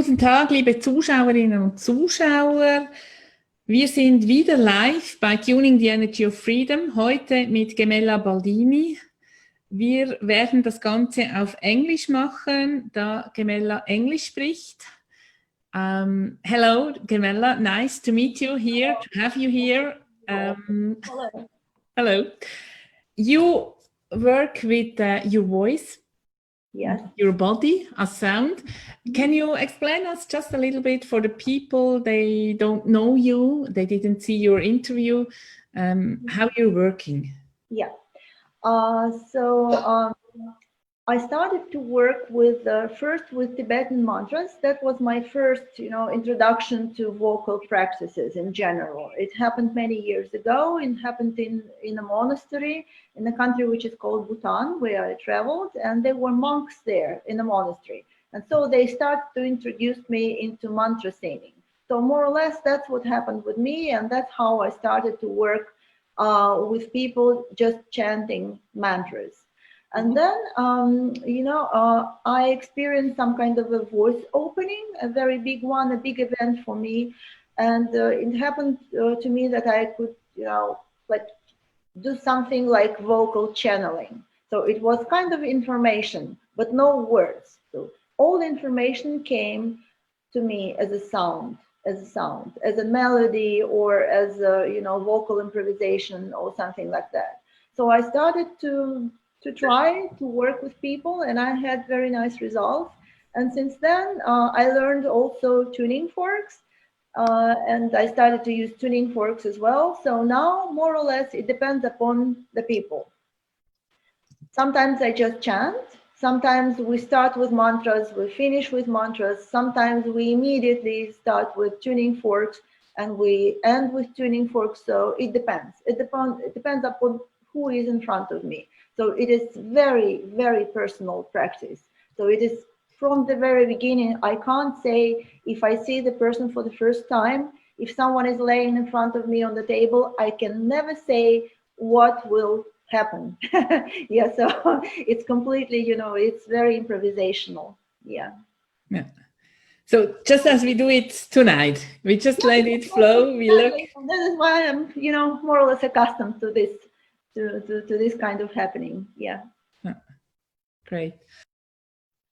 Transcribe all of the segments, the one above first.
Guten Tag, liebe Zuschauerinnen und Zuschauer. Wir sind wieder live bei Tuning the Energy of Freedom, heute mit Gemella Baldini. Wir werden das Ganze auf Englisch machen, da Gemella Englisch spricht. Hello, Gemella. Nice to meet you here, to have you here. Hello. Hello. You work with your voice. Yes. Your body, a sound. Can you explain us just a little bit for the people, they don't know you, they didn't see your interview, how you're working? Yeah. I started to work with first with Tibetan mantras. That was my first, introduction to vocal practices in general. It happened many years ago. It happened in a monastery in a country which is called Bhutan, where I traveled, and there were monks there in the monastery. And so they started to introduce me into mantra singing. So more or less, that's what happened with me, and that's how I started to work with people just chanting mantras. And then, I experienced some kind of a voice opening, a very big one, a big event for me. And it happened to me that I could, do something like vocal channeling. So it was kind of information, but no words. So all the information came to me as a sound, as a melody, or as a, vocal improvisation or something like that. So I started to try to work with people, and I had very nice results. And since then, I learned also tuning forks, and I started to use tuning forks as well. So now, more or less, it depends upon the people. Sometimes I just chant. Sometimes we start with mantras, we finish with mantras. Sometimes we immediately start with tuning forks, and we end with tuning forks. So it depends. It depends upon who is in front of me. So it is very, very personal practice. So it is from the very beginning. I can't say if I see the person for the first time, if someone is laying in front of me on the table, I can never say what will happen. Yeah, so it's completely, it's very improvisational. Yeah. Yeah. So just as we do it tonight, we just let it flow. We look. That is why I'm, more or less accustomed to this. To this kind of happening, yeah. Great.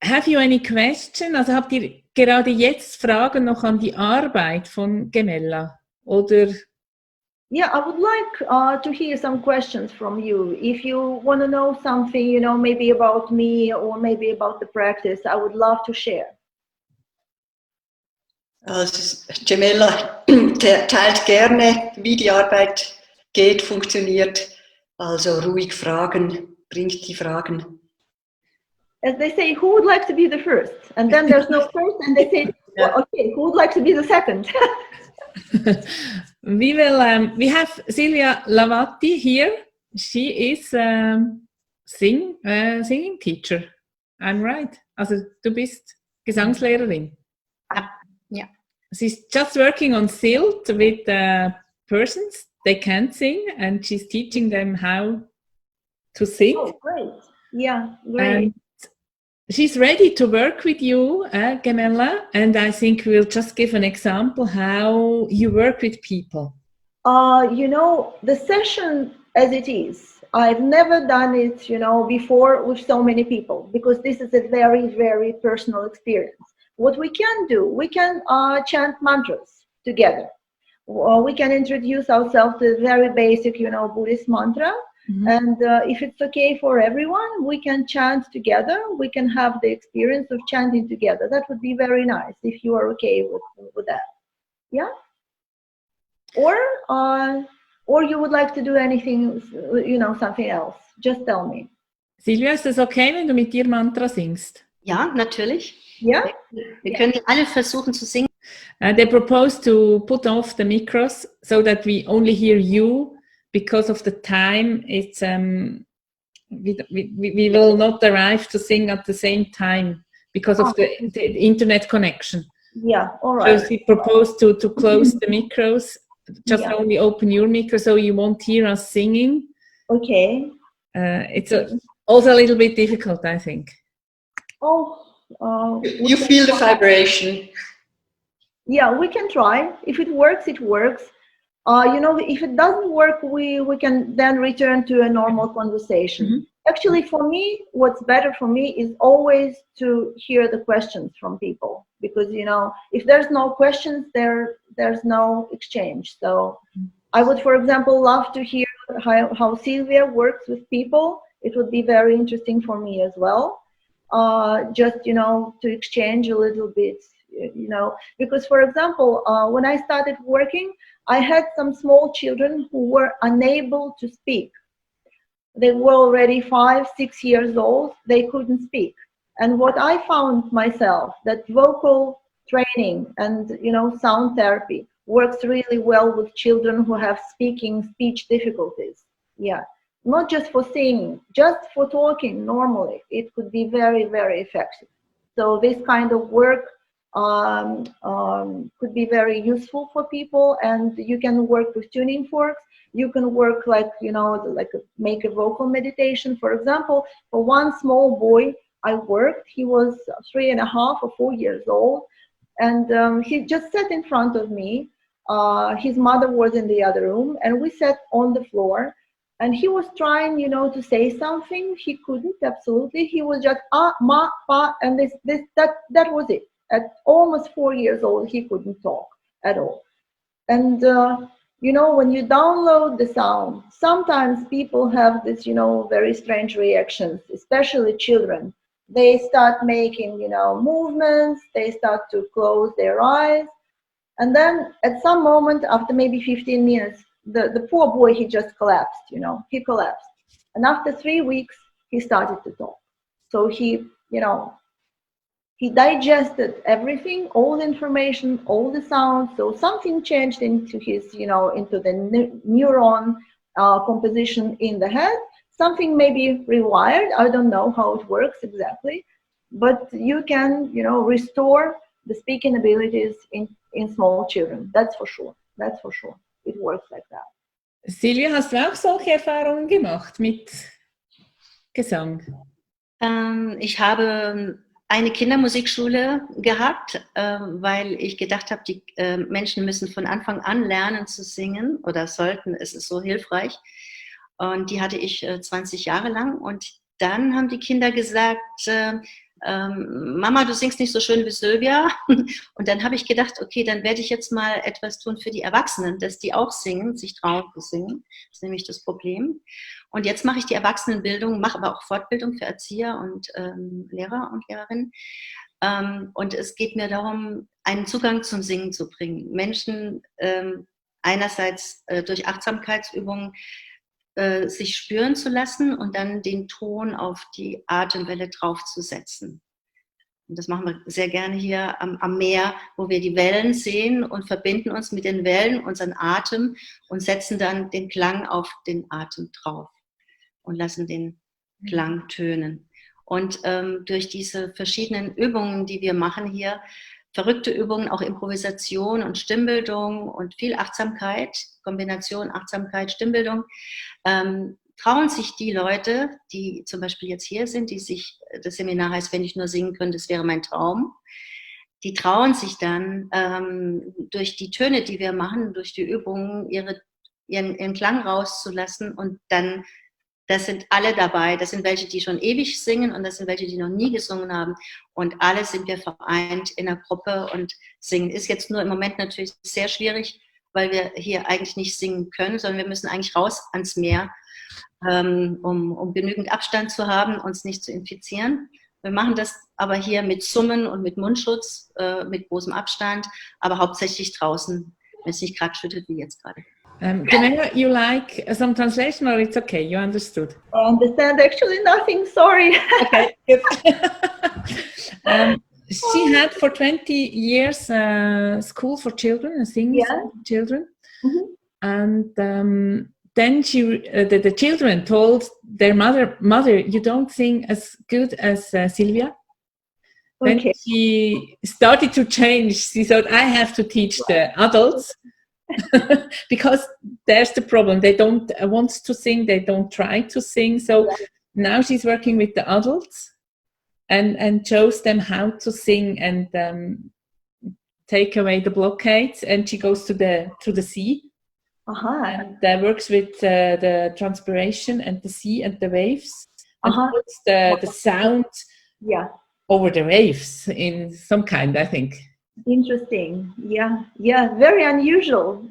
Have you any question? Also habt ihr gerade jetzt Fragen noch an die Arbeit von Gemella? Oder? Yeah, I would like to hear some questions from you. If you want to know something, maybe about me or maybe about the practice, I would love to share. Gemella teilt gerne, wie die Arbeit geht, funktioniert. Also ruhig fragen, bringt die Fragen. As they say, who would like to be the first? And then there's no first, and they say, well, okay, who would like to be the second? We have Silvia Lavati here. She is singing teacher. I'm right. Also du bist Gesangslehrerin. Yeah. She's just working on silt with persons. They can't sing, and she's teaching them how to sing. Oh, great. Yeah, great. And she's ready to work with you, Gemella, and I think we'll just give an example how you work with people. The session as it is, I've never done it, before with so many people, because this is a very, very personal experience. What we can do, we can chant mantras together. We can introduce ourselves to a very basic, Buddhist mantra. Mm-hmm. And if it's okay for everyone, we can chant together. We can have the experience of chanting together. That would be very nice if you are okay with that. Yeah? Or you would like to do anything, something else. Just tell me. Silvia, ist es okay, wenn du mit dir Mantra singst? Ja, natürlich. Ja? Wir können alle versuchen zu singen. They propose to put off the micros so that we only hear you because of the time. It's we will not arrive to sing at the same time because of the internet connection. Yeah, all right. So we propose to close the micros, just only open your micro so you won't hear us singing. Okay. It's also a little bit difficult, I think. Oh, You feel the vibration. Yeah, we can try. If it works, it works. If it doesn't work, we can then return to a normal conversation. Mm-hmm. Actually, for me, what's better for me is always to hear the questions from people, because if there's no questions, there's no exchange. So I would, for example, love to hear how Sylvia works with people. It would be very interesting for me as well. Just to exchange a little bit, because, for example, when I started working, I had some small children who were unable to speak. They were already 5, 6 years old. They couldn't speak. And what I found myself, that vocal training and, sound therapy works really well with children who have speech difficulties. Yeah. Not just for singing, just for talking normally. It could be very, very effective. So this kind of work could be very useful for people, and you can work with tuning forks. You can work like make a vocal meditation. For example, for one small boy I worked, he was 3.5 or 4 years old, and he just sat in front of me. His mother was in the other room, and we sat on the floor, and he was trying, to say something. He couldn't, absolutely. He was just ma, pa, and that was it. At almost 4 years old, he couldn't talk at all. And when you download the sound, sometimes people have this, very strange reactions, especially children. They start making, movements. They start to close their eyes. And then at some moment, after maybe 15 minutes, the poor boy, he just collapsed, he collapsed. And after 3 weeks, he started to talk. So he digested everything, all the information, all the sounds. So something changed into his, into the neuron composition in the head. Something maybe rewired. I don't know how it works exactly, but you can, restore the speaking abilities in small children. That's for sure. That's for sure. It works like that. Silvia, hast du auch solche Erfahrungen gemacht mit Gesang? Ich habe eine Kindermusikschule gehabt, weil ich gedacht habe, die Menschen müssen von Anfang an lernen zu singen oder sollten, es ist so hilfreich. Und die hatte ich 20 Jahre lang. Und dann haben die Kinder gesagt, Mama, du singst nicht so schön wie Sylvia. Und dann habe ich gedacht, okay, dann werde ich jetzt mal etwas tun für die Erwachsenen, dass die auch singen, sich trauen zu singen. Das ist nämlich das Problem. Und jetzt mache ich die Erwachsenenbildung, mache aber auch Fortbildung für Erzieher und Lehrer und Lehrerinnen. Und es geht mir darum, einen Zugang zum Singen zu bringen. Menschen einerseits durch Achtsamkeitsübungen sich spüren zu lassen und dann den Ton auf die Atemwelle draufzusetzen. Und das machen wir sehr gerne hier am Meer, wo wir die Wellen sehen und verbinden uns mit den Wellen, unseren Atem, und setzen dann den Klang auf den Atem drauf und lassen den Klang tönen. Und durch diese verschiedenen Übungen, die wir machen hier, verrückte Übungen, auch Improvisation und Stimmbildung und viel Achtsamkeit, Kombination Achtsamkeit, Stimmbildung, trauen sich die Leute, die zum Beispiel jetzt hier sind, die sich, das Seminar heißt, wenn ich nur singen könnte, das wäre mein Traum, die trauen sich dann durch die Töne, die wir machen, durch die Übungen, ihren Klang rauszulassen, und dann, das sind alle dabei, das sind welche, die schon ewig singen, und das sind welche, die noch nie gesungen haben, und alle sind wir vereint in einer Gruppe und singen. Ist jetzt nur im Moment natürlich sehr schwierig, weil wir hier eigentlich nicht singen können, sondern wir müssen eigentlich raus ans Meer, um genügend Abstand zu haben, uns nicht zu infizieren. Wir machen das aber hier mit Summen und mit Mundschutz, mit großem Abstand, aber hauptsächlich draußen, wenn es nicht gerade schüttet wie jetzt gerade. Gemella, you like some translation, or it's okay? You understood? I understand actually nothing, sorry. Okay, good. She had for 20 years school for children, a singing school for children. Mm-hmm. And then the children told their mother, you don't sing as good as Sylvia. Then she started to change. She thought, I have to teach the adults. Because there's the problem. They don't want to sing. They don't try to sing. So now she's working with the adults. and shows them how to sing and take away the blockades. And she goes to the sea and works with the transpiration and the sea and the waves and puts the sound over the waves in some kind, I think. Interesting. Yeah. Very unusual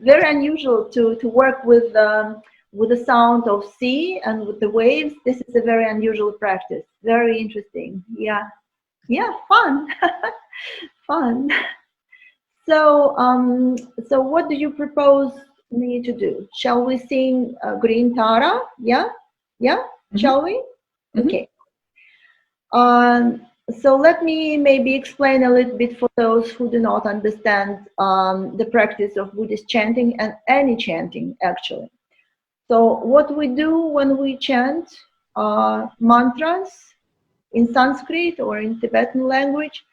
to work with the sound of sea and with the waves. This is a very unusual practice. Very interesting. Yeah. Fun. Fun. So what do you propose me to do? Shall we sing Green Tara? Yeah. Mm-hmm. Shall we? Mm-hmm. Okay. So let me maybe explain a little bit for those who do not understand the practice of Buddhist chanting and any chanting, actually. So what we do when we chant mantras in Sanskrit or in Tibetan language,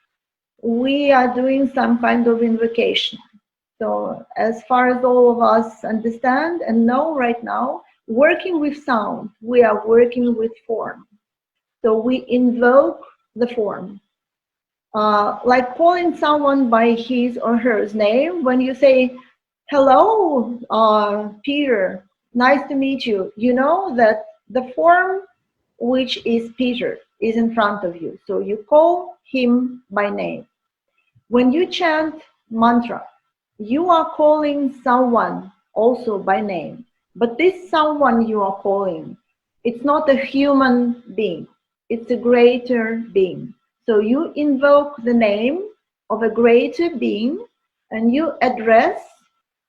we are doing some kind of invocation. So as far as all of us understand and know right now, working with sound, we are working with form. So we invoke the form. Like calling someone by his or her name. When you say, hello, Peter, nice to meet you, you know that the form, which is Peter, is in front of you. So you call him by name. When you chant mantra, you are calling someone also by name. But this someone you are calling, it's not a human being. It's a greater being. So you invoke the name of a greater being and you address,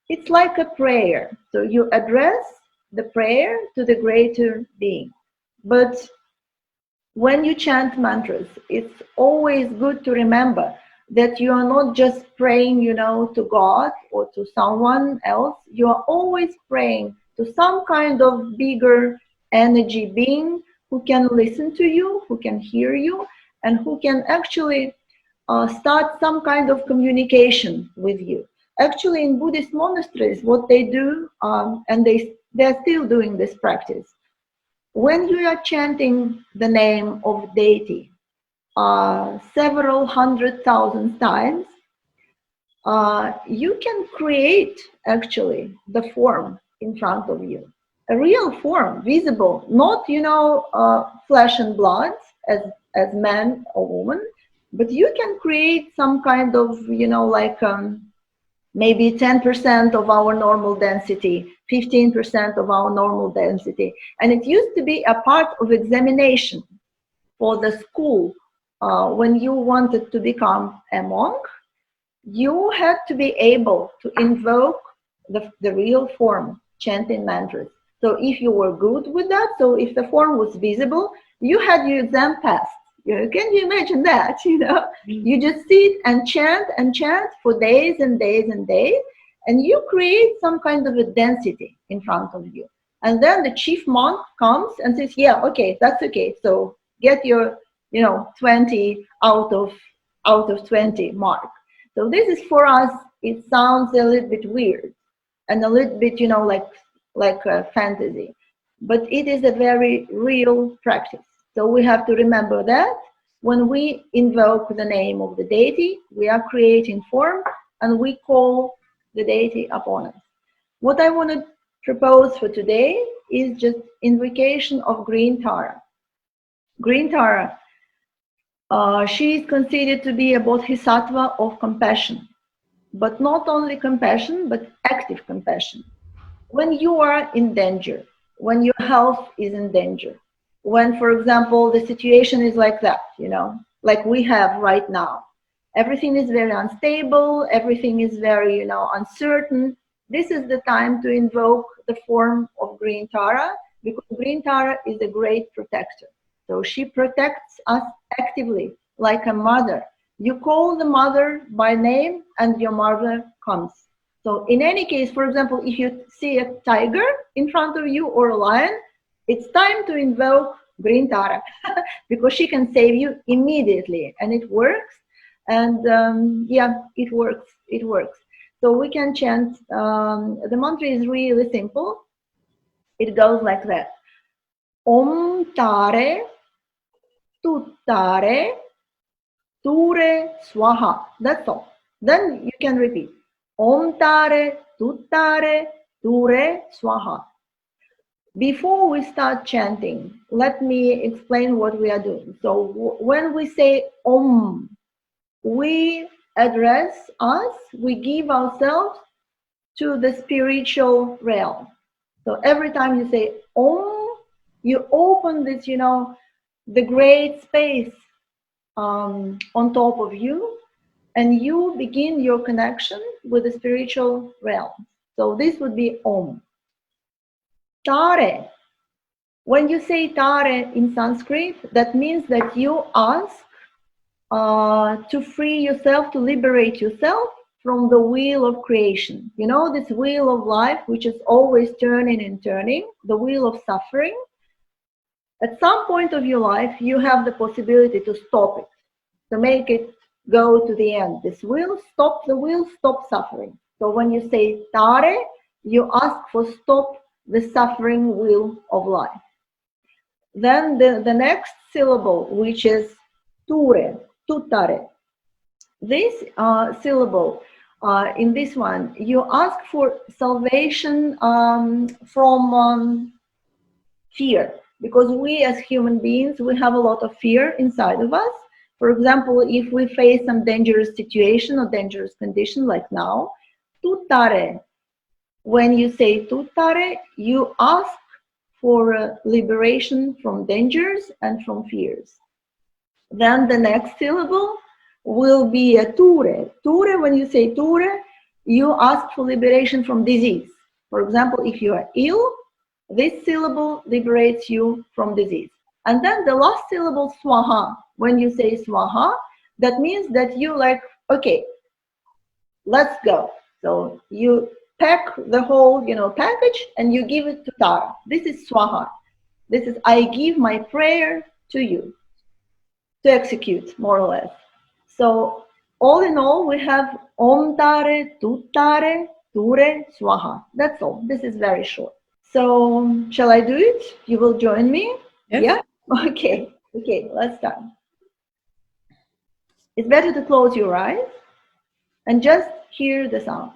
it's like a prayer. So you address the prayer to the greater being. But when you chant mantras, it's always good to remember that you are not just praying, to God or to someone else. You are always praying to some kind of bigger energy being who can listen to you, who can hear you, and who can actually start some kind of communication with you. Actually, in Buddhist monasteries, what they do, and they're still doing this practice, when you are chanting the name of deity several 100,000 times, you can create actually the form in front of you. A real form, visible, not, flesh and blood as man or woman, but you can create some kind of, maybe 10% of our normal density, 15% of our normal density. And it used to be a part of examination for the school. When you wanted to become a monk, you had to be able to invoke the real form, chanting mantras. So if you were good with that, so if the form was visible, you had your exam passed. Can you imagine that? You just sit and chant for days and days and days, and you create some kind of a density in front of you. And then the chief monk comes and says, yeah, okay, that's okay. So get your 20 out of 20 mark. So this is, for us, it sounds a little bit weird and a little bit, like a fantasy, but it is a very real practice. So we have to remember that when we invoke the name of the deity, we are creating form and we call the deity upon us. What I want to propose for today is just invocation of Green Tara. Green Tara, she is considered to be a bodhisattva of compassion, but not only compassion, but active compassion. When you are in danger, when your health is in danger, when, for example, the situation is like that, like we have right now, everything is very unstable, everything is very, uncertain. This is the time to invoke the form of Green Tara, because Green Tara is a great protector. So she protects us actively, like a mother. You call the mother by name and your mother comes. So in any case, for example, if you see a tiger in front of you or a lion, it's time to invoke Green Tara because she can save you immediately, and it works. And it works. It works. So we can chant. The mantra is really simple. It goes like that: Om Tare, Tuttare, Ture Swaha. That's all. Then you can repeat. Om Tare, Tuttare, Ture Swaha. Before we start chanting, let me explain what we are doing. So when we say Om, we address us, we give ourselves to the spiritual realm. So every time you say Om, you open this, the great space on top of you, and you begin your connection with the spiritual realm. So this would be Om. Tare. When you say Tare in Sanskrit, that means that you ask to free yourself, to liberate yourself from the wheel of creation. You know, this wheel of life, which is always turning and turning, the wheel of suffering. At some point of your life, you have the possibility to stop it, to make it go to the end. This wheel, stop the wheel, stop suffering. So when you say Tare, you ask for stop the suffering wheel of life. Then the next syllable, which is Ture, Tuttare. This syllable, in this one, you ask for salvation from fear, because we as human beings, we have a lot of fear inside of us. For example, if we face some dangerous situation or dangerous condition like now, Tuttare. When you say Tuttare, you ask for liberation from dangers and from fears. Then the next syllable will be a Ture. Ture, when you say Ture, you ask for liberation from disease. For example, if you are ill, this syllable liberates you from disease. And then the last syllable, Swaha. When you say Swaha, that means that you like, okay, let's go. So you pack the whole, package and you give it to Tara. This is Swaha. This is, I give my prayer to you to execute, more or less. So all in all, we have Om Tare, Tuttare, Ture, Swaha. That's all. This is very short. So shall I do it? You will join me? Yes. Yeah? Okay, let's start. It's better to close your eyes and just hear the sound.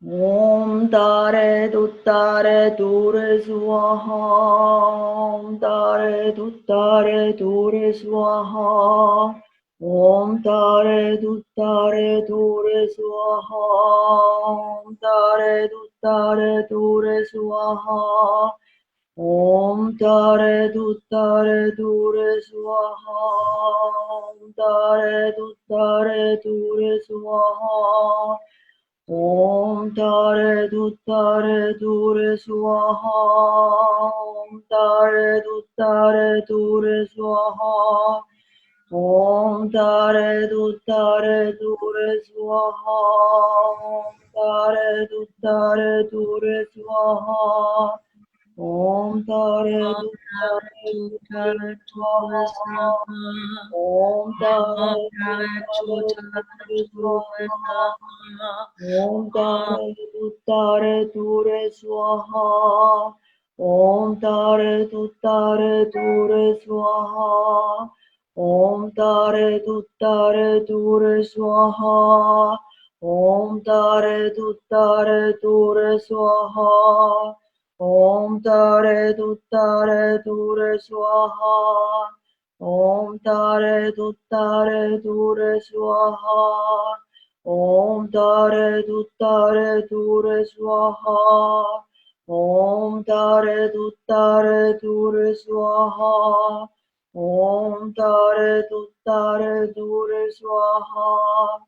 Om Tare Tuttare Ture Swaha. Om Tare Tuttare Ture Swaha. Om Tare Tuttare Ture Swaha. Om Tare Tuttare Ture Swaha. Om Tare Tuttare Ture Swaha. Om Tare Tuttare Ture Swaha. Om Tare Tuttare Ture Swaha. Om Tare Tuttare Ture Swaha. Om Tare Tuttare Ture Swaha. Om Tare Tuttare Ture Swaha. Om Tare Tuttare Ture Swaha. Om Tare Tuttare Swaha. Om Tare Tuttare Ture Swaha. Om Tare Tuttare Ture Swaha. Om Tare Tuttare Ture Swaha. Om Tare Tuttare Ture Swaha. Om Tare Tuttare Ture Swaha. Om Tare Tuttare Ture Swaha. Om Tare Tuttare Ture Swaha. Om Tare Tuttare Ture Swaha. Om Tare Tuttare Ture Swaha.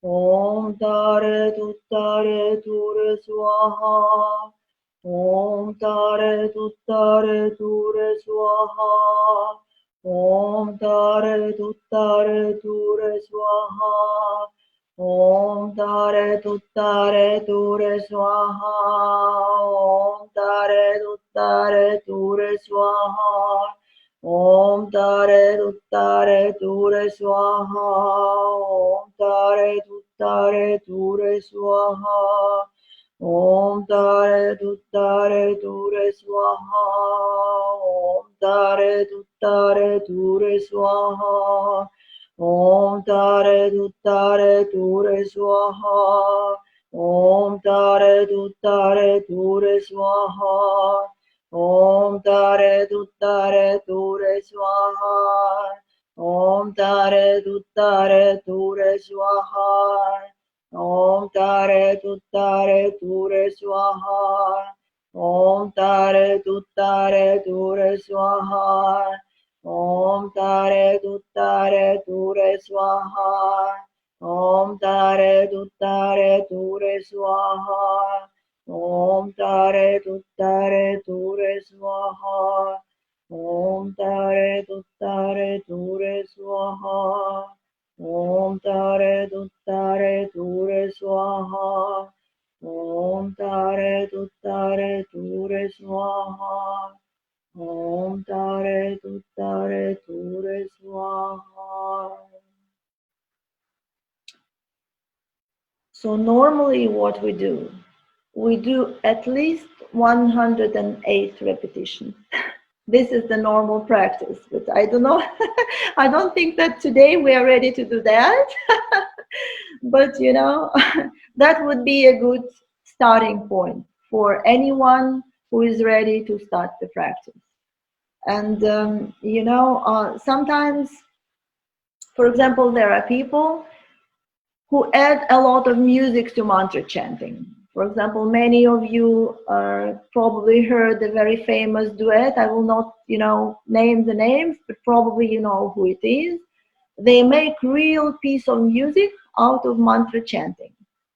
Om Tare Tuttare Ture Swaha. Om Tare Tuttare Ture Swaha. Om Tare Tuttare Ture Swaha. Om Tare Tuttare Ture Swaha. Om Tare Tuttare Ture Swaha. Om Tare Tuttare Ture Swaha. Om Tare Tuttare Ture Swaha. Om Tare Tuttare Ture Swaha. Om Tare Tuttare Ture Swaha. Om Tare Tuttare Ture Swaha. Om Tare Tuttare Ture Swaha. Om Tare Tuttare Ture Swaha. Om Tare Tuttare Ture Swaha. Om Tare Tuttare Ture Swaha. Om Tare Tuttare Ture Swaha. Om Tare Tuttare Ture Swaha. Om Tare Tuttare Ture Swaha. Om Tare Tuttare Ture Swaha. Om Tare Tuttare Ture Swaha. Om Tare Tuttare Ture Swaha. Om Tare Tuttare Ture Swaha. Om Tare Tuttare Ture Swaha. So normally what we do at least 108 repetitions. This is the normal practice, but I don't know. I don't think that today we are ready to do that. But you know, that would be a good starting point for anyone who is ready to start the practice. And you know, sometimes, for example, there are people who add a lot of music to mantra chanting. For example, many of you probably heard the very famous duet. I will not, you know, name the names, but probably you know who it is. They make real piece of music out of mantra chanting.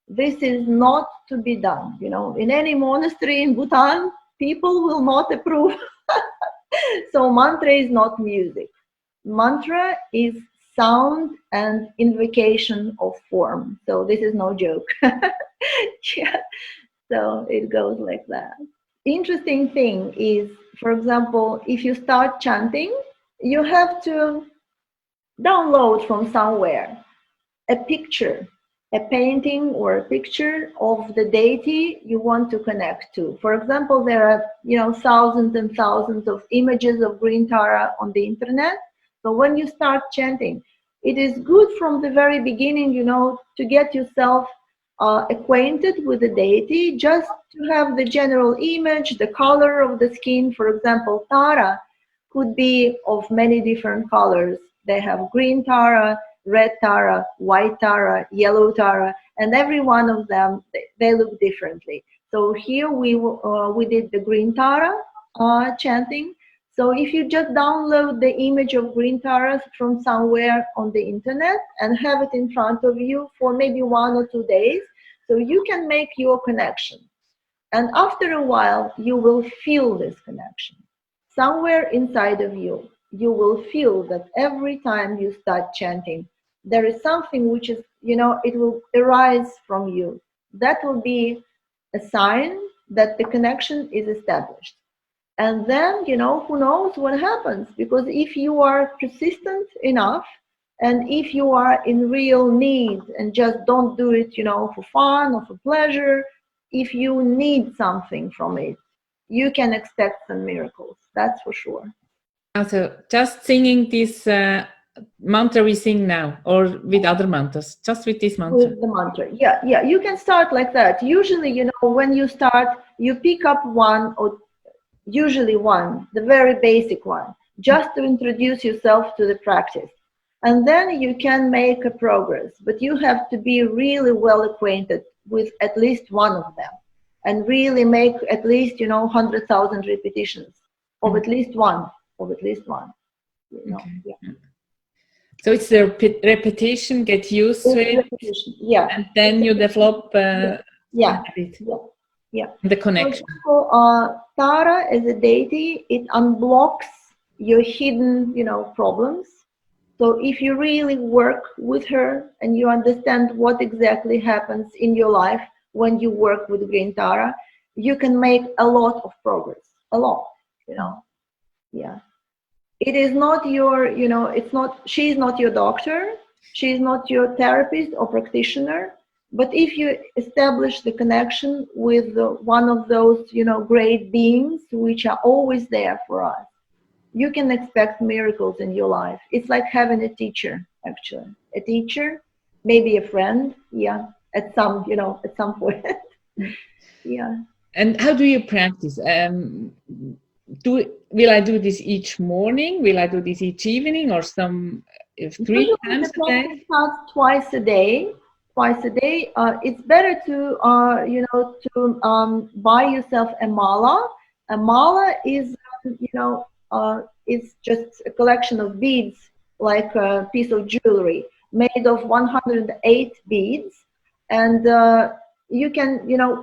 This is not to be done. You know, in any monastery in Bhutan, people will not approve. So mantra is not music. Mantra is sound and invocation of form. So this is no joke. Yeah. So it goes like that. Interesting thing is, for example, if you start chanting, you have to download from somewhere a picture, a painting or a picture of the deity you want to connect to. For example, there are, you know, thousands and thousands of images of green Tara on the internet. So when you start chanting, it is good from the very beginning, you know, to get yourself acquainted with the deity, just to have the general image, the color of the skin. For example, Tara could be of many different colors. They have green Tara, red Tara, white Tara, yellow Tara, and every one of them, they look differently. So here we did the green Tara chanting. So if you just download the image of green Taras from somewhere on the internet and have it in front of you for maybe 1 or 2 days, so you can make your connection. And after a while, you will feel this connection. Somewhere inside of you, you will feel that every time you start chanting, there is something which is, you know, it will arise from you. That will be a sign that the connection is established. And then, you know, who knows what happens? Because if you are persistent enough, and if you are in real need and just don't do it, you know, for fun or for pleasure, if you need something from it, you can expect some miracles. That's for sure. Also, just singing this mantra we sing now, or with other mantras, just with this mantra. With the mantra, yeah, you can start like that. Usually, you know, when you start, you pick up one, or usually one, the very basic one, just to introduce yourself to the practice. And then you can make a progress, but you have to be really well acquainted with at least one of them, and really make at least, you know, 100,000 repetitions of at least one, you know. Okay. Yeah. So it's the repetition, get used to it, repetition. Yeah, and then you develop yeah. the connection. For example, Tara as a deity, it unblocks your hidden, you know, problems. So if you really work with her and you understand what exactly happens in your life when you work with green Tara, you can make a lot of progress, a lot, you know. Yeah. It is not your, you know, she's not your doctor, she's not your therapist or practitioner, but if you establish the connection with one of those, you know, great beings which are always there for us, you can expect miracles in your life. It's like having a teacher, actually. A teacher, maybe a friend, yeah, at some, at some point. Yeah. And how do you practice? Will I do this each morning? Will I do this each evening, or some three Usually times the a day? practice starts twice a day. Twice a day. It's better to buy yourself a mala. A mala is it's just a collection of beads, like a piece of jewelry made of 108 beads, and you can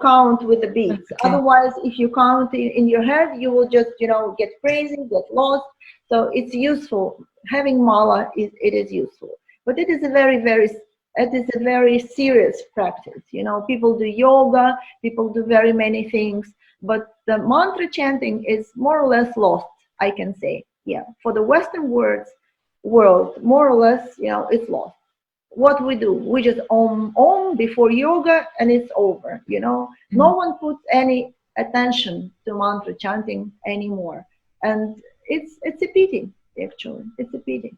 count with the beads. Okay. Otherwise, if you count in your head, you will just get crazy, get lost. So it's useful. Having mala it is useful, but it is a very serious practice. People do yoga, people do very many things, but the mantra chanting is more or less lost, I can say. Yeah, for the Western world, more or less, it's lost. What we do, we just om before yoga, and it's over. No one puts any attention to mantra chanting anymore, and it's a pity. Actually, it's a pity.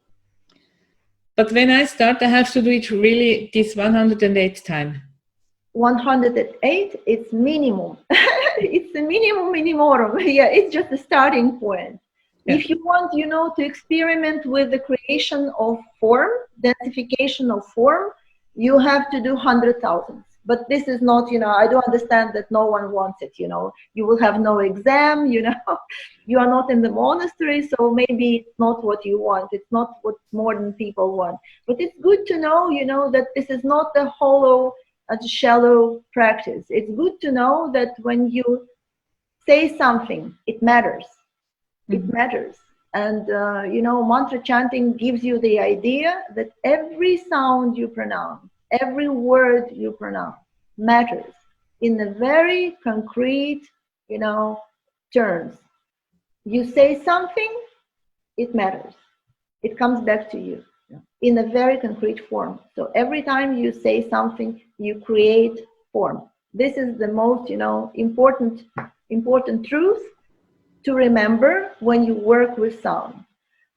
But when I start, I have to do it really this 108 time. 108, it's minimum. It's a minimorum. Yeah, it's just a starting point. Yeah. If you want, to experiment with the creation of form, densification of form, you have to do 100,000. But this is not, I do understand that no one wants it, You will have no exam, You are not in the monastery, so maybe it's not what you want. It's not what modern people want. But it's good to know, that this is not a hollow, a shallow practice. It's good to know that when you say something, it matters. It matters. And, mantra chanting gives you the idea that every sound you pronounce, every word you pronounce matters in a very concrete, terms. You say something, it matters. It comes back to you in a very concrete form. So every time you say something, you create form. This is the most, important truth to remember when you work with sound.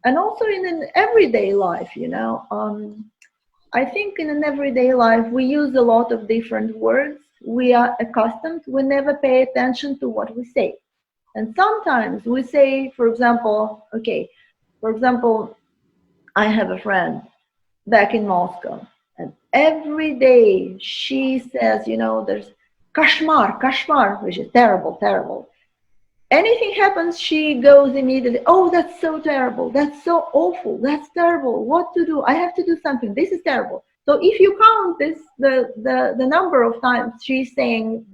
And also in an everyday life, I think in an everyday life, we use a lot of different words. We are accustomed, we never pay attention to what we say. And sometimes we say, for example, I have a friend back in Moscow, and every day she says, there's kashmar, which is terrible. Anything happens, she goes immediately, oh, that's so terrible, that's so awful, that's terrible, what to do? I have to do something, this is terrible. So if you count this, the number of times she's saying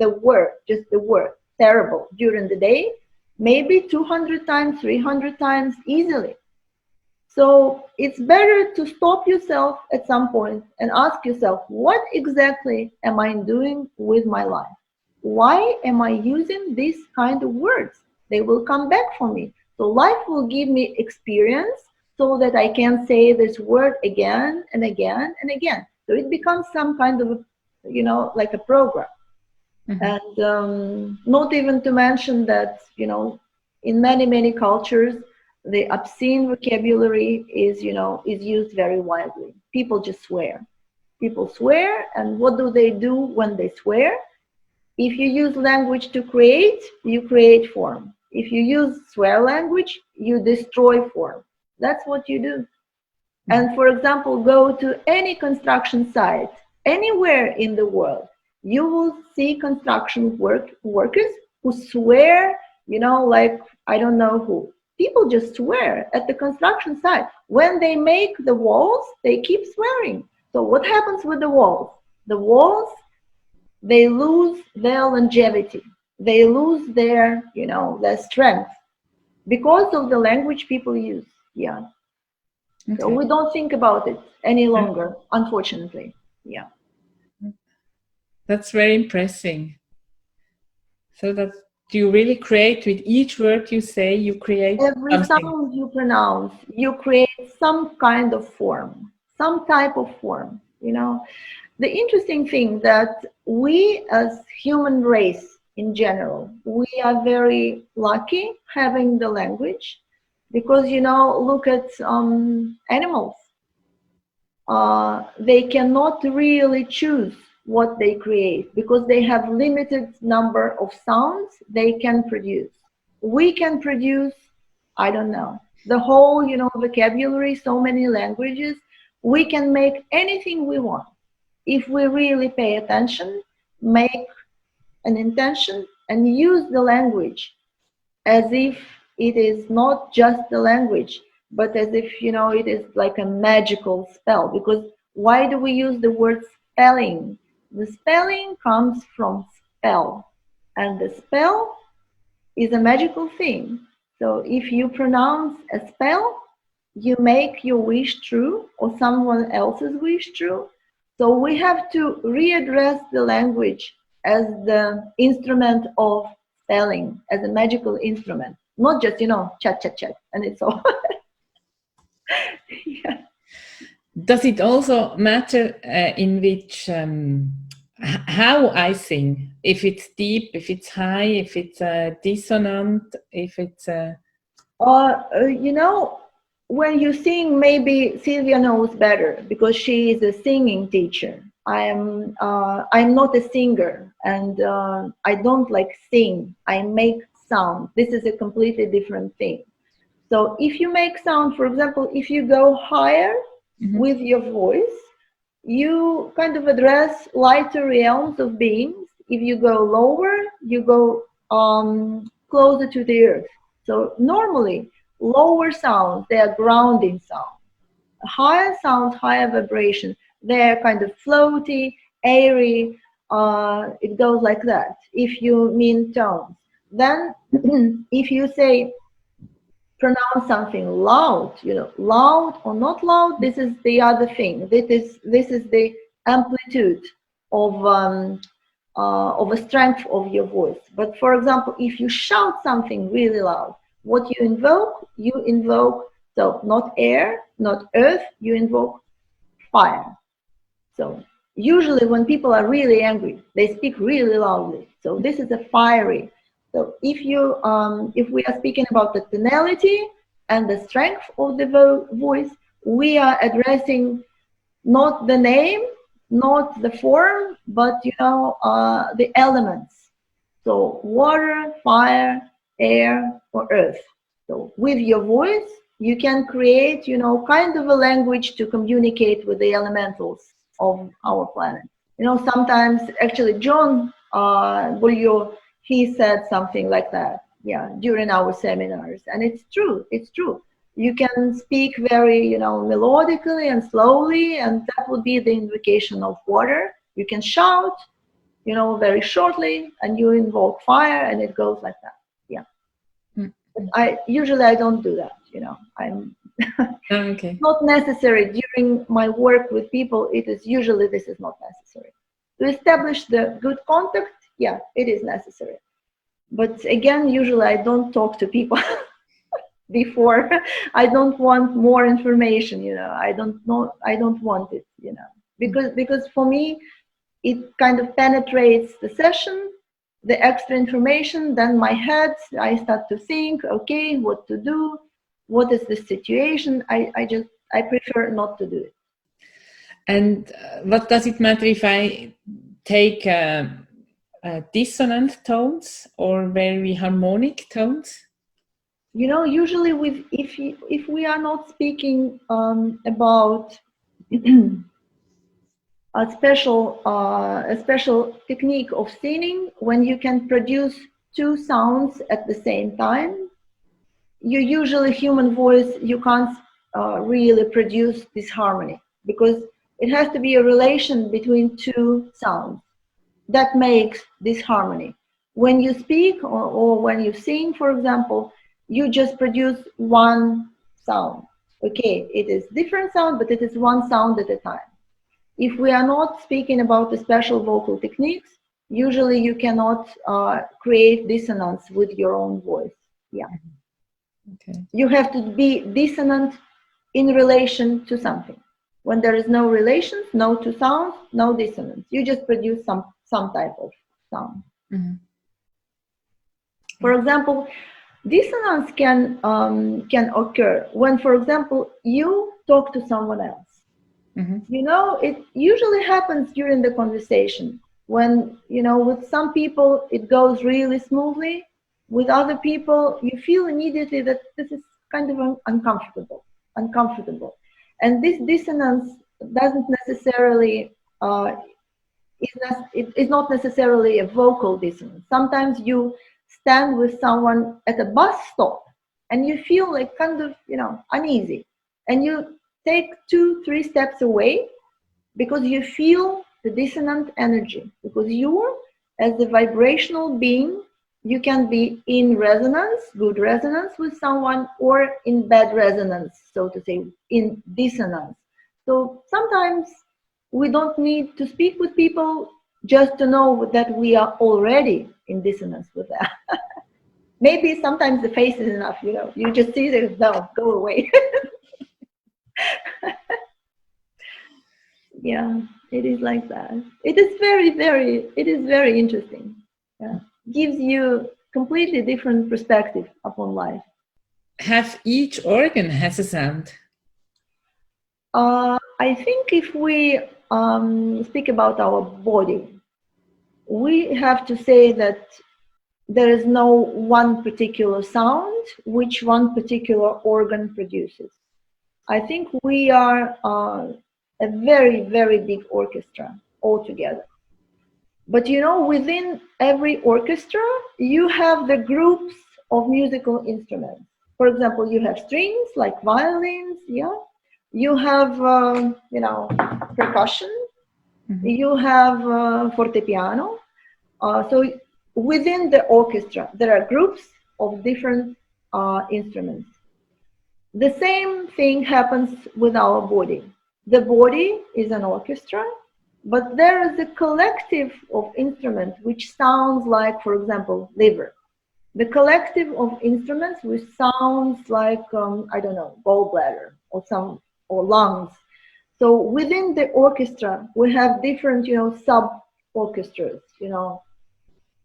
just the word, terrible, during the day, maybe 200 times, 300 times easily. So it's better to stop yourself at some point and ask yourself, what exactly am I doing with my life? Why am I using these kind of words? They will come back for me. So life will give me experience so that I can say this word again and again and again. So it becomes some kind of, like a program. And not even to mention that, in many cultures, the obscene vocabulary is used very widely. People just swear. People swear, and what do they do when they swear? If you use language to create, you create form. If you use swear language, you destroy form. That's what you do. And for example, go to any construction site, anywhere in the world, you will see construction workers who swear, like I don't know who. People just swear at the construction site. When they make the walls, they keep swearing. So what happens with the walls? The walls, they lose their longevity. They lose their, their strength because of the language people use. Yeah. Okay. So we don't think about it any longer, unfortunately. Yeah. That's very impressive. So that you really create with each word you say, you create every something. Sound you pronounce, you create some kind of form, some type of form. The interesting thing that we as human race in general, we are very lucky having the language, Because, you know, look at animals. They cannot really choose what they create because they have limited number of sounds they can produce. We can produce, I don't know, the whole, you know, vocabulary, so many languages. We can make anything we want if we really pay attention, make an intention, and use the language as if it is not just the language, but as if, you know, it is like a magical spell. Because why do we use the word spelling? The spelling comes from spell, and the spell is a magical thing. So if you pronounce a spell, you make your wish true or someone else's wish true. So we have to readdress the language as the instrument of spelling, as a magical instrument, not just, you know, chat, chat, chat, and it's all. Yeah. Does it also matter in which, how I sing? If it's deep, if it's high, if it's dissonant, if it's... You know, when you sing, maybe Sylvia knows better because she is a singing teacher. I'm not a singer, and I don't like sing. I make sound. This is a completely different thing. So if you make sound, for example, if you go higher with your voice, you kind of address lighter realms of beings. If you go lower, you go closer to the earth. So normally, lower sounds, they are grounding sounds. Higher sounds, higher vibration, they're kind of floaty, airy. It goes like that, if you mean tones. Then, if you say, pronounce something loud, you know, loud or not loud, this is the other thing. This is the amplitude of a strength of your voice. But for example, if you shout something really loud, what you invoke, so not air, not earth, you invoke fire. So usually when people are really angry, they speak really loudly. So this is a fiery. So if we are speaking about the tonality and the strength of the voice, we are addressing not the name, not the form, but, you know, the elements. So water, fire, air, or earth. So with your voice, you can create, you know, kind of a language to communicate with the elementals of our planet. You know, sometimes actually John Bouliot, he said something like that, yeah, during our seminars, and it's true. It's true. You can speak very, you know, melodically and slowly, and that would be the invocation of water. You can shout, you know, very shortly, and you invoke fire, and it goes like that. Yeah. But I don't do that. You know, I'm Okay. not necessary during my work with people. It is usually this is not necessary to establish the good contact. Yeah, it is necessary. But again, usually I don't talk to people before. I don't want more information, you know. I don't want it, you know, because for me, it kind of penetrates the session, the extra information, then my head, I start to think, okay, what to do, what is the situation. I prefer not to do it. And what does it matter if I take dissonant tones or very harmonic tones? You know, usually if we are not speaking about a special technique of singing, when you can produce two sounds at the same time, you usually human voice, you can't really produce this harmony, because it has to be a relation between two sounds that makes this harmony. When you speak or when you sing, for example, you just produce one sound. Okay, it is different sound, but it is one sound at a time. If we are not speaking about the special vocal techniques, usually you cannot create dissonance with your own voice. Yeah. Okay. You have to be dissonant in relation to something. When there is no relation, no two sounds, no dissonance. You just produce some type of sound. Mm-hmm. For example, Dissonance can occur when, for example, you talk to someone else. Mm-hmm. You know, it usually happens during the conversation when, you know, with some people it goes really smoothly. With other people, you feel immediately that this is kind of uncomfortable. And this dissonance doesn't necessarily, it's not necessarily a vocal dissonance. Sometimes you stand with someone at a bus stop and you feel like kind of, you know, uneasy. And you take 2-3 steps away because you feel the dissonant energy. Because you, as a vibrational being, you can be in resonance, good resonance with someone, or in bad resonance, so to say, in dissonance. So sometimes we don't need to speak with people just to know that we are already in dissonance with them. Maybe sometimes the face is enough, you know, you just see that, no, go away. Yeah, it is like that. It is very interesting. Yeah. Gives you completely different perspective upon life. Have each organ has a sound? I think if we speak about our body, we have to say that there is no one particular sound which one particular organ produces. I think we are a very big orchestra altogether. But you know, within every orchestra, you have the groups of musical instruments. For example, you have strings like violins, yeah. You have, you know, percussion. Mm-hmm. You have fortepiano. So within the orchestra, there are groups of different instruments. The same thing happens with our body. The body is an orchestra, but there is a collective of instruments which sounds like, for example, liver. The collective of instruments which sounds like, I don't know, gallbladder or lungs. So within the orchestra, we have different, you know, sub-orchestras, you know,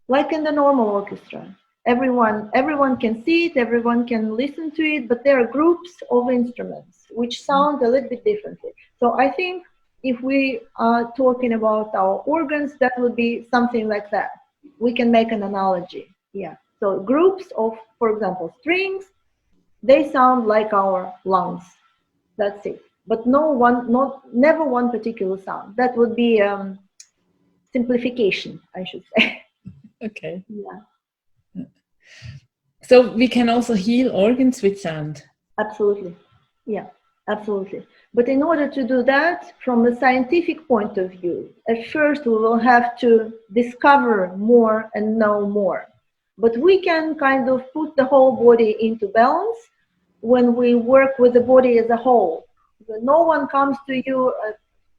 like in the normal orchestra. Everyone can see it, everyone can listen to it, but there are groups of instruments which sound a little bit differently. So I think if we are talking about our organs, that would be something like that. We can make an analogy. Yeah. So groups of, for example, strings, they sound like our lungs. That's it. But never one particular sound. That would be simplification, I should say. Okay. Yeah. So we can also heal organs with sound. Absolutely. Yeah, absolutely. But in order to do that, from a scientific point of view, at first we will have to discover more and know more. But we can kind of put the whole body into balance when we work with the body as a whole. No one comes to you,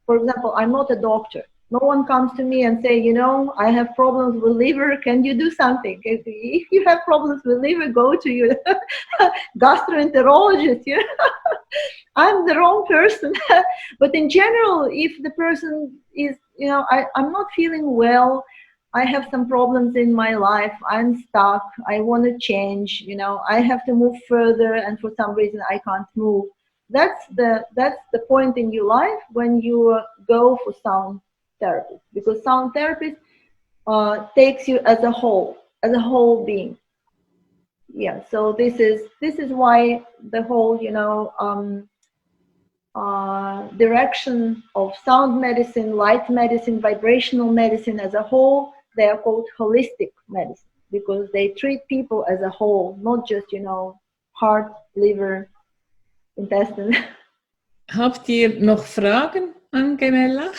for example, I'm not a doctor. No one comes to me and say, you know, I have problems with liver. Can you do something? If you have problems with liver, go to your gastroenterologist. You know? I'm the wrong person. But in general, if the person is, you know, I'm not feeling well, I have some problems in my life, I'm stuck, I want to change, you know, I have to move further and for some reason I can't move. That's the point in your life when you go for sound therapy, because sound therapy takes you as a whole being. Yeah, so this is why the whole, you know, direction of sound medicine, light medicine, vibrational medicine as a whole, they are called holistic medicine, because they treat people as a whole, not just, you know, heart, liver, intestine. Habt ihr noch Fragen an Gemella?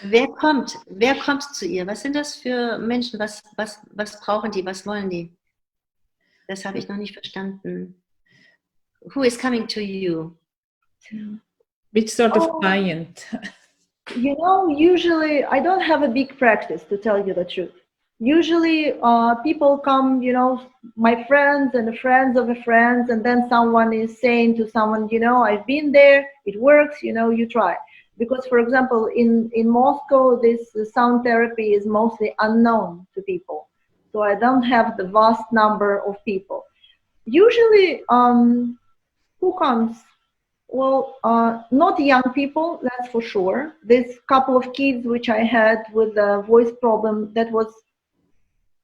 Wer kommt zu ihr? Was sind das für Menschen? Was brauchen die? Was wollen die? Das habe ich noch nicht verstanden. Who is coming to you? Which sort of client? You know, usually I don't have a big practice, to tell you the truth. Usually people come, you know, my friends and the friends of the friends, and then someone is saying to someone, you know, I've been there, it works, you know, you try. Because, for example, in Moscow, this sound therapy is mostly unknown to people. So I don't have the vast number of people. Usually, who comes? Well, not young people, that's for sure. This couple of kids which I had with a voice problem, that was,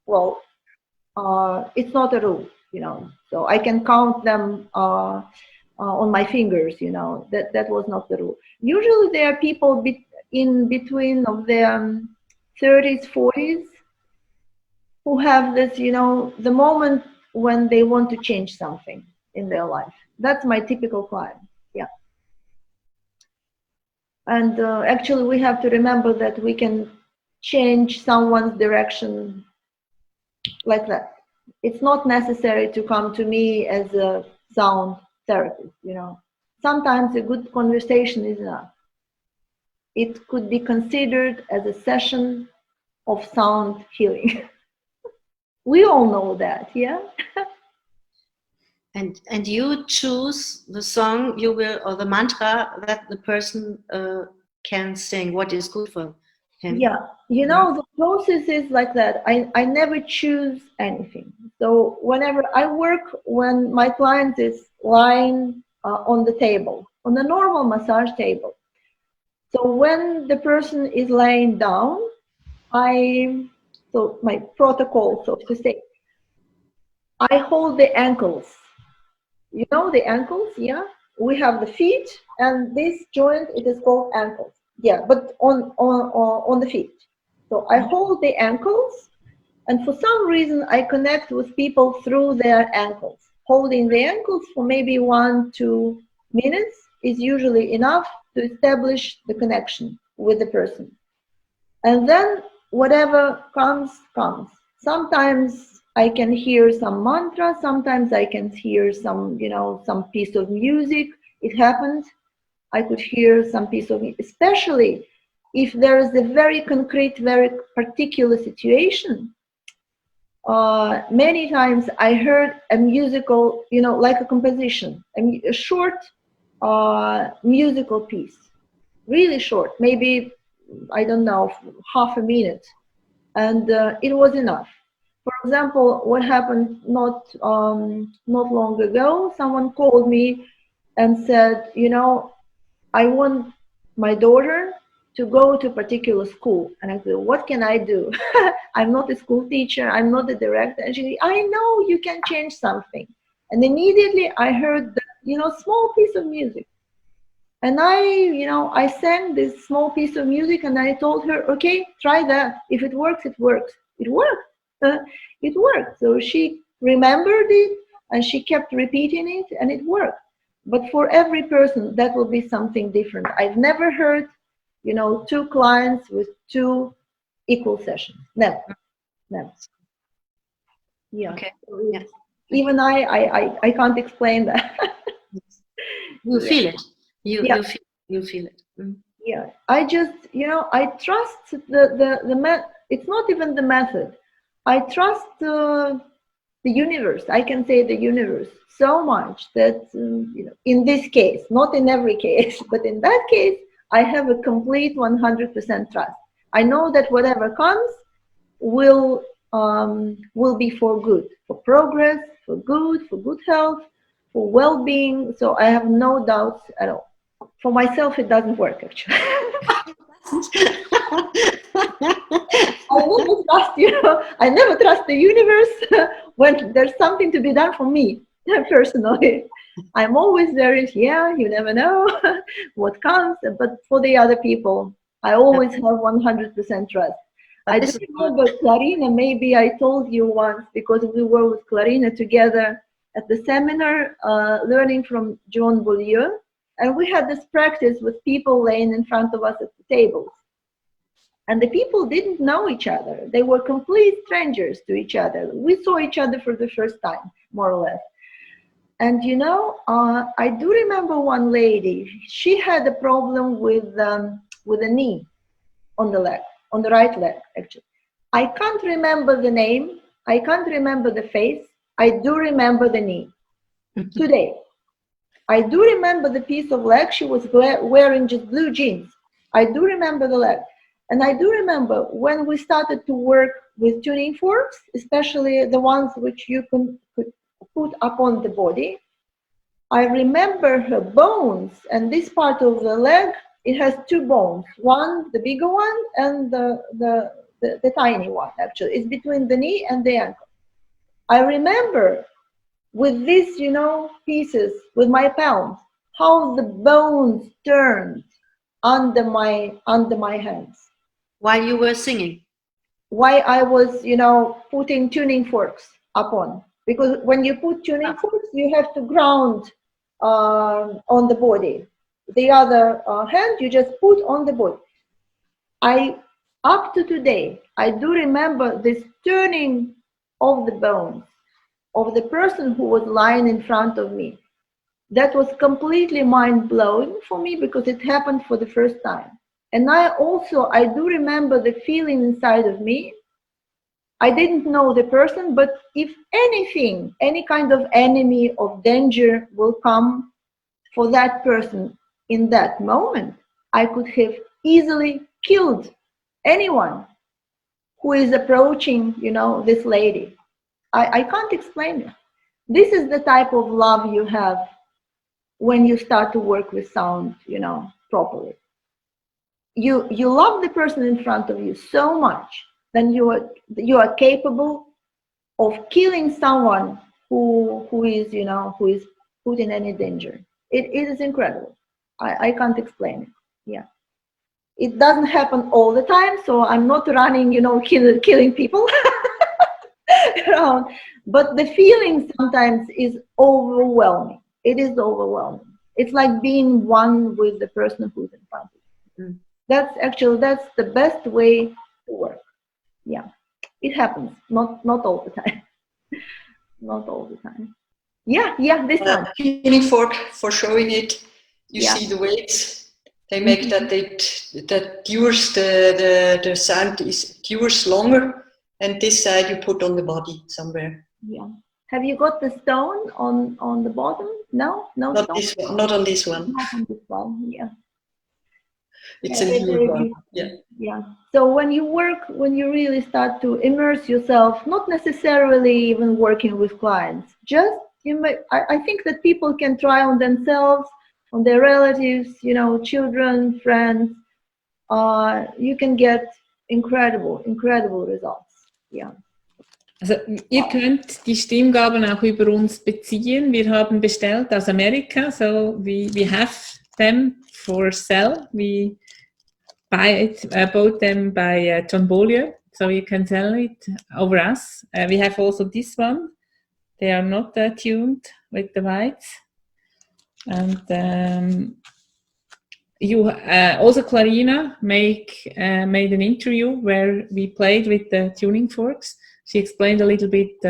well, it's not a rule, you know. So I can count them on my fingers, you know. That was not the rule. Usually there are people in between of their 30s, 40s, who have this, you know, the moment when they want to change something in their life. That's my typical client. Yeah. And actually, we have to remember that we can change someone's direction like that. It's not necessary to come to me as a sound therapist, you know. Sometimes a good conversation is enough. It could be considered as a session of sound healing. We all know that, yeah? And you choose the song you will, or the mantra that the person can sing, what is good for him. Yeah, you know, the process is like that. I never choose anything. So whenever I work, when my client is lying on the table, on the normal massage table. So when the person is laying down, so my protocol, so to say, I hold the ankles. You know the ankles, yeah? We have the feet, and this joint, it is called ankles. Yeah, but on the feet. So I hold the ankles, and for some reason I connect with people through their ankles. Holding the ankles for maybe 1-2 minutes is usually enough to establish the connection with the person. And then whatever comes, comes. Sometimes I can hear some mantra, sometimes I can hear some, you know, some piece of music. It happens. I could hear some piece of music, especially if there is a very concrete, very particular situation. Many times I heard a musical, you know, like a composition, a short musical piece, really short, maybe, I don't know, half a minute. And it was enough. For example, what happened not long ago, someone called me and said, you know, I want my daughter to go to a particular school. And I said, what can I do? I'm not a school teacher, I'm not a director. And she said, I know you can change something. And immediately I heard the, you know, small piece of music. And I sang this small piece of music, and I told her, okay, try that. If it works, it works. It worked. It worked. So she remembered it, and she kept repeating it, and it worked. But for every person, that will be something different. I've never heard, you know, 2 clients with 2 equal sessions. Never. Never. Yeah. Okay. So Yeah. even I can't explain that. You feel it. Yeah. You feel it. Mm. Yeah, I just, you know, I trust it's not even the method. I trust the universe. I can say the universe so much that, you know, in this case, not in every case, but in that case, I have a complete 100% trust. I know that whatever comes will be for good, for progress, for good health, for well-being. So I have no doubts at all. For myself, it doesn't work, actually. I never trust, you know, I never trust the universe when there's something to be done for me, personally. I'm always very, yeah, you never know what comes. But for the other people, I always have 100% trust. I just remember Clarina, maybe I told you once, because we were with Clarina together at the seminar, learning from John Beaulieu. And we had this practice with people laying in front of us at the tables. And the people didn't know each other. They were complete strangers to each other. We saw each other for the first time, more or less. And, you know, I do remember one lady. She had a problem with a knee on the leg, on the right leg, actually. I can't remember the name. I can't remember the face. I do remember the knee today. I do remember the piece of leg. She was wearing just blue jeans. I do remember the leg. And I do remember when we started to work with tuning forks, especially the ones which you could put upon the body, I remember her bones, and this part of the leg, it has two bones. One, the bigger one, and the tiny one, actually. It's between the knee and the ankle. I remember with these, pieces, with my palms, how the bones turned under my hands. While you were singing? Why I was, putting tuning forks upon. Because when you put tuning forks, you have to ground on the body. The other hand, you just put on the body. Up to today, I do remember this turning of the bones of the person who was lying in front of me. That was completely mind-blowing for me because it happened for the first time. And I do remember the feeling inside of me. I didn't know the person, but if anything, any kind of enemy of danger will come for that person in that moment, I could have easily killed anyone who is approaching, this lady. I can't explain it. This is the type of love you have when you start to work with sound, properly. You love the person in front of you so much, then you are capable of killing someone who is put in any danger. It is incredible. I can't explain it. Yeah. It doesn't happen all the time, so I'm not running, killing people around. But the feeling sometimes is overwhelming. It is overwhelming. It's like being one with the person who's in front of you. Mm. That's the best way to work. Yeah, it happens. Not all the time. Not all the time. Yeah, this one. Tuning fork for showing it. You see the weights. They make that yours the sound is yours longer, and this side you put on the body somewhere. Yeah. Have you got the stone on the bottom? No, not stone? This one. Not on this one. Not on this one. Yeah. It's a new one. Yeah. Yeah. So when you really start to immerse yourself, not necessarily even working with clients, just I think that people can try on themselves, on their relatives, children, friends. You can get incredible results. Yeah. Also ihr könnt die Stimmgaben auch über uns beziehen. Wir haben bestellt aus Amerika, so we have them for sale. We bought them by John Bollier, so you can sell it over us. We have also this one. They are not tuned with the whites. And also Clarina made an interview where we played with the tuning forks. She explained a little bit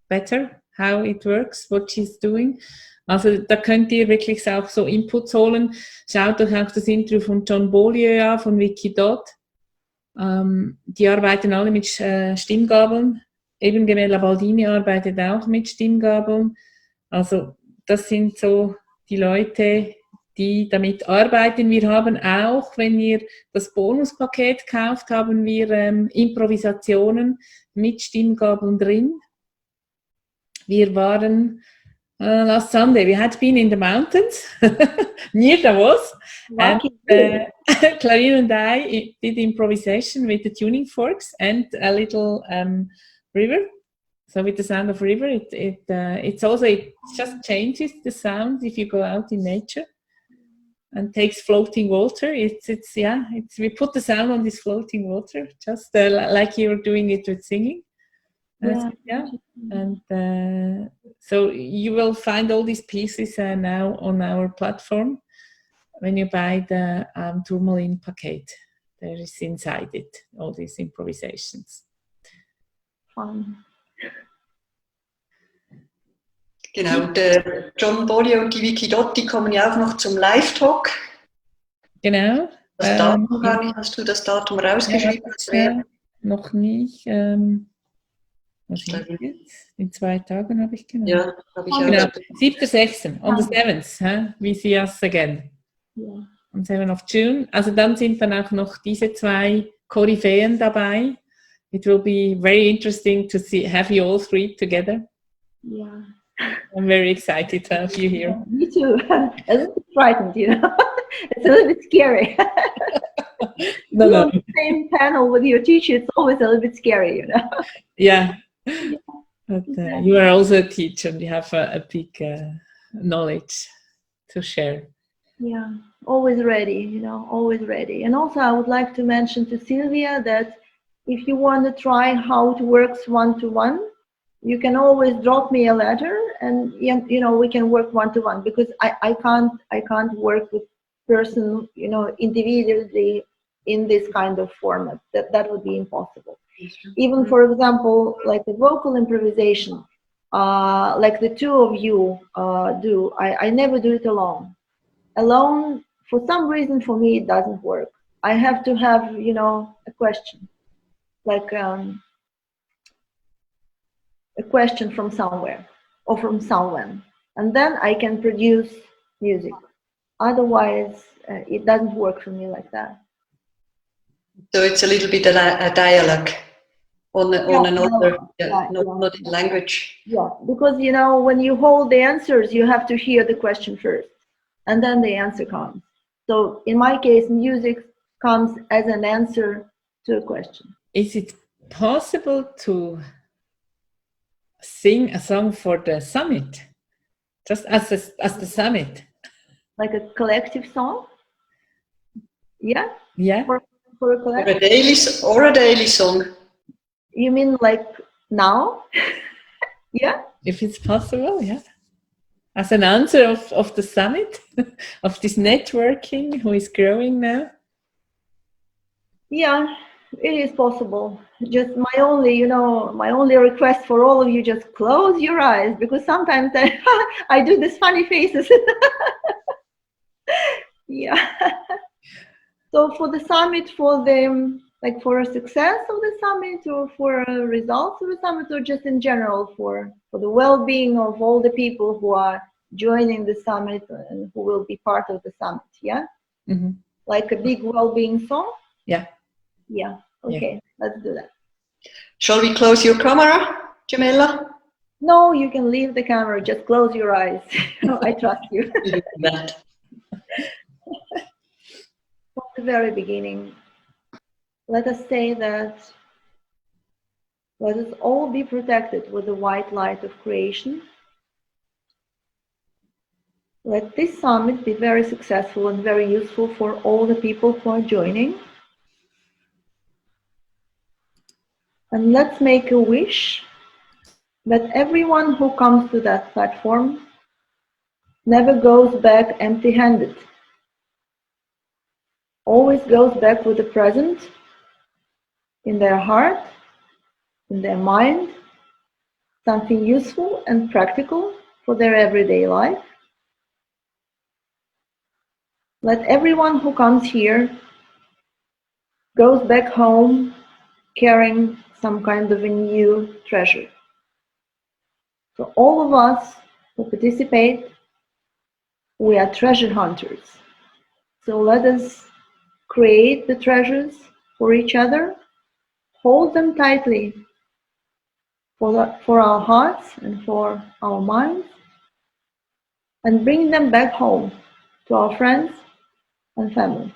better how it works, what she's doing. Also da könnt ihr wirklich auch so Inputs holen. Schaut euch auch das Interview von John Bollier an, von Wikidot. Die arbeiten alle mit Stimmgabeln. Eben Gemella Baldini arbeitet auch mit Stimmgabeln. Also das sind so die Leute, die damit arbeiten. Wir haben auch, wenn ihr das Bonuspaket kauft, haben wir Improvisationen mit Stimmgabeln drin. Wir waren last Sunday, we had been in the mountains near Davos, and Clarine and I did improvisation with the tuning forks and a little river. So with the sound of river, it just changes the sound if you go out in nature. And takes floating water. We put the sound on this floating water, just like you were doing it with singing. And so you will find all these pieces now on our platform when you buy the Tourmaline packet. There is inside it all these improvisations. Fun. Genau, der John Bollier und die Wikidot, die kommen ja auch noch zum Live-Talk. Genau. Das Datum gar nicht. Hast du das Datum rausgeschrieben? Noch nicht. Was ist jetzt? In 2 Tagen habe ich genau. Ja, habe ich auch. Genau. 7.6. On the 7th. We see us again. Yeah. On 7th of June. Also dann sind dann auch noch diese 2 Koryphäen dabei. It will be very interesting to have you all 3 together. Yeah. I'm very excited to have you here. Me too. A little bit frightened, you know. It's a little bit scary. No, Be no. on the same panel with your teacher, it's always a little bit scary, you know. Yeah. Yeah. But you are also a teacher and you have a big knowledge to share. Yeah, always ready, you know, always ready. And also, I would like to mention to Sylvia that if you want to try how it works one-to-one, you can always drop me a letter, and you know we can work one-to-one, because I can't work with person, you know, individually in this kind of format. That would be impossible. Even, for example, like the vocal improvisation, like the two of you do, I never do it alone. Alone, for some reason, for me, it doesn't work. I have to have, you know, a question, like a question from somewhere or from someone, and then I can produce music. Otherwise, it doesn't work for me like that. So it's a little bit a dialogue on another, not in language. Yeah, because you know when you hold the answers, you have to hear the question first, and then the answer comes. So in my case, music comes as an answer to a question. Is it possible to sing a song for the summit? Just as the summit? Like a collective song? Yeah? Yeah. For a collective? Or a daily song. You mean like now? Yeah? If it's possible, yeah. As an answer of the summit, of this networking who is growing now? Yeah, it is possible. Just my only request for all of you, just close your eyes, because sometimes I do these funny faces. Yeah. So for the summit, for a success of the summit, or for results of the summit, or just in general for the well-being of all the people who are joining the summit and who will be part of the summit, yeah? Mm-hmm. Like a big well-being song? Yeah. Yeah, okay, let's do that. Shall we close your camera, Gemella? No, you can leave the camera, just close your eyes. I trust you. That. From the very beginning, let us say that let us all be protected with the white light of creation. Let this summit be very successful and very useful for all the people who are joining. And let's make a wish that everyone who comes to that platform never goes back empty-handed. Always goes back with a present in their heart, in their mind, something useful and practical for their everyday life. Let everyone who comes here goes back home carrying some kind of a new treasure. So all of us who participate, we are treasure hunters. So let us create the treasures for each other, hold them tightly for our hearts and for our minds, and bring them back home to our friends and family.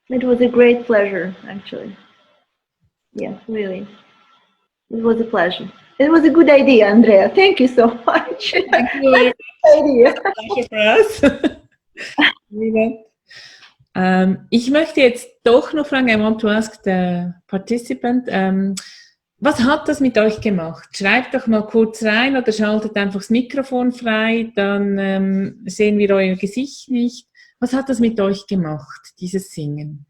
It was a great pleasure, actually. Yeah, really. It was a pleasure. It was a good idea, Andrea. Thank you so much. Thank you very idea. much for us. Ich möchte jetzt doch noch fragen, I want to ask the participant, was hat das mit euch gemacht? Schreibt doch mal kurz rein oder schaltet einfach das Mikrofon frei, dann sehen wir euer Gesicht nicht. Was hat das mit euch gemacht, dieses Singen?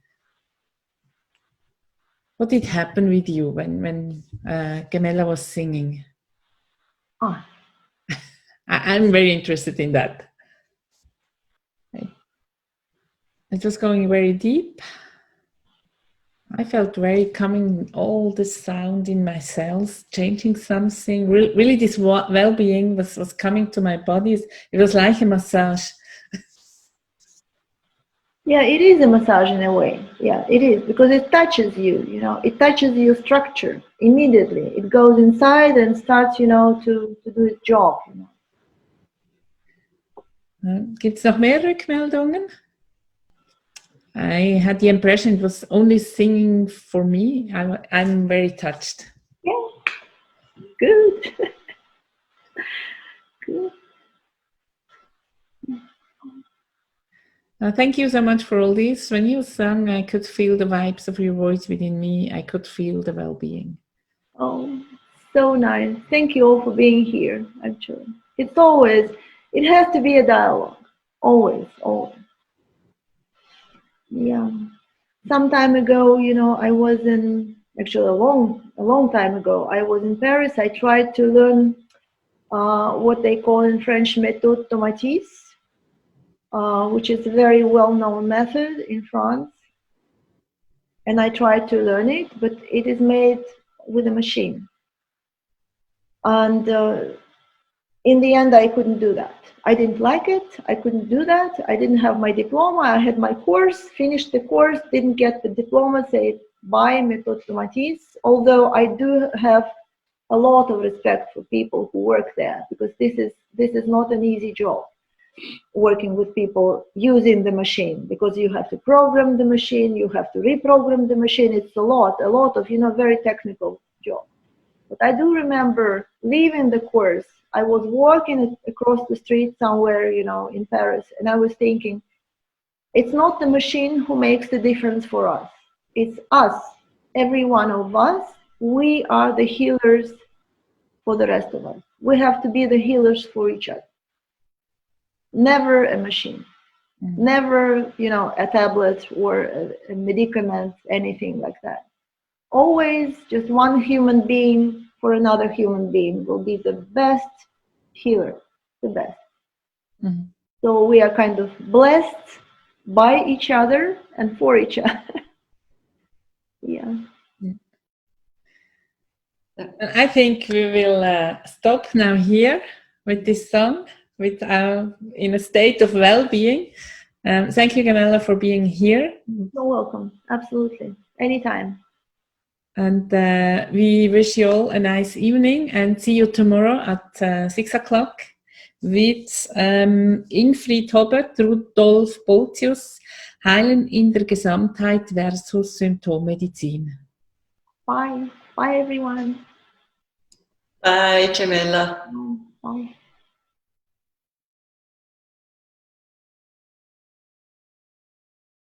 What did happen with you when Gemella was singing? Oh. I'm very interested in that. It was going very deep. I felt very coming, all the sound in my cells, changing something. Really this well-being was coming to my body. It was like a massage. Yeah, it is a massage in a way. Yeah, it is, because it touches you, you know, it touches your structure immediately. It goes inside and starts, you know, to do its job. You know. Gibt es noch mehr Rückmeldungen? I had the impression it was only singing for me. I'm very touched. Yeah, good. Good. Thank you so much for all this. When you sang, I could feel the vibes of your voice within me. I could feel the well-being. Oh, so nice. Thank you all for being here, actually. It's always, it has to be a dialogue. Always, always. Yeah. Some time ago, you know, I was in, actually a long time ago, I was in Paris. I tried to learn what they call in French méthode Tomatis, which is a very well-known method in France. And I tried to learn it, but it is made with a machine. And in the end, I couldn't do that. I didn't like it. I couldn't do that. I didn't have my diploma. I had my course, finished the course, didn't get the diploma, say bye, méthode Tomatis. Although I do have a lot of respect for people who work there, because this is not an easy job, working with people using the machine, because you have to program the machine, you have to reprogram the machine. It's a lot of, you know, very technical job. But I do remember leaving the course. I was walking across the street somewhere, you know, in Paris, and I was thinking, it's not the machine who makes the difference for us. It's us, every one of us. We are the healers for the rest of us. We have to be the healers for each other. Never a machine. Mm-hmm. Never, you know, a tablet or a medicament, anything like that. Always just one human being for another human being will be the best healer, the best. Mm-hmm. So we are kind of blessed by each other and for each other. Yeah. I think we will stop now here with this song, with in a state of well-being. Thank you, Gemella, for being here. You're welcome. Absolutely. Anytime. And we wish you all a nice evening and see you tomorrow at 6 o'clock with Ingfried Hobert, Rudolf Boltius, Heilen in der Gesamtheit versus Symptommedizin. Bye. Bye, everyone. Bye, Gemella. Bye.